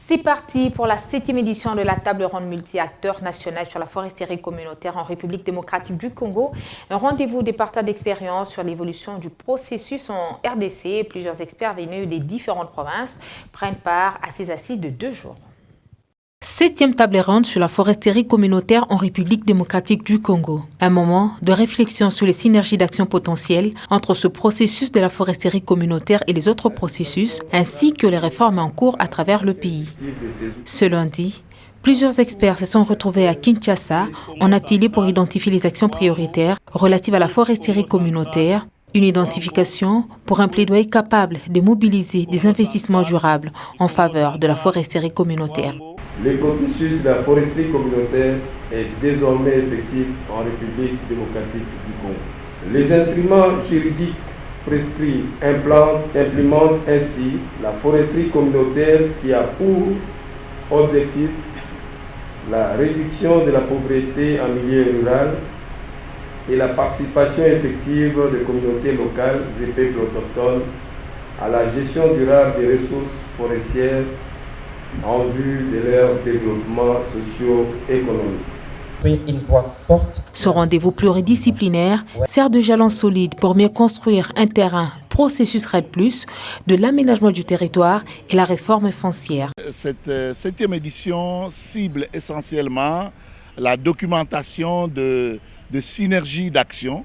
C'est parti pour la 7e édition de la table ronde multi-acteurs nationale sur la foresterie communautaire en République démocratique du Congo. Un rendez-vous de partage d'expérience sur l'évolution du processus en RDC. Plusieurs experts venus des différentes provinces prennent part à ces assises de 2 jours. 7e table ronde sur la foresterie communautaire en République démocratique du Congo. Un moment de réflexion sur les synergies d'action potentielles entre ce processus de la foresterie communautaire et les autres processus, ainsi que les réformes en cours à travers le pays. Ce lundi, plusieurs experts se sont retrouvés à Kinshasa en atelier pour identifier les actions prioritaires relatives à la foresterie communautaire, une identification pour un plaidoyer capable de mobiliser des investissements durables en faveur de la foresterie communautaire. Le processus de la foresterie communautaire est désormais effectif en République démocratique du Congo. Les instruments juridiques prescrits implémentent ainsi la foresterie communautaire qui a pour objectif la réduction de la pauvreté en milieu rural et la participation effective des communautés locales et peuples autochtones à la gestion durable des ressources forestières en vue de leur développement socio-économique. Ce rendez-vous pluridisciplinaire sert de jalon solide pour mieux construire un terrain processus RED+, de l'aménagement du territoire et la réforme foncière. Cette 7e édition cible essentiellement la documentation de synergies d'action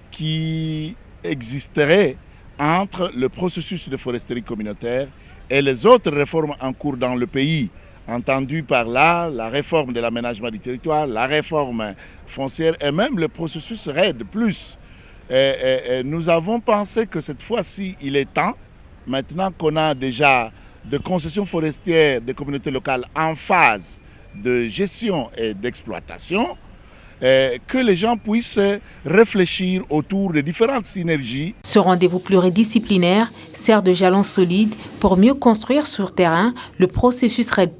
qui existeraient entre le processus de foresterie communautaire et les autres réformes en cours dans le pays, entendues par là, la réforme de l'aménagement du territoire, la réforme foncière et même le processus RED+. Nous avons pensé que cette fois-ci, il est temps, maintenant qu'on a déjà de concessions forestières des communautés locales en phase de gestion et d'exploitation, que les gens puissent réfléchir autour des différentes synergies. Ce rendez-vous pluridisciplinaire sert de jalon solide pour mieux construire sur terrain le processus RED+,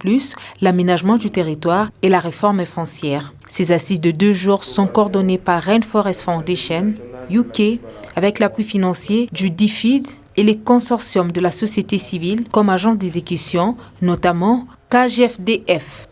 l'aménagement du territoire et la réforme foncière. Ces assises de 2 jours sont coordonnées par Rainforest Foundation, UK, avec l'appui financier du DFID et les consortiums de la société civile comme agents d'exécution, notamment KGFDF.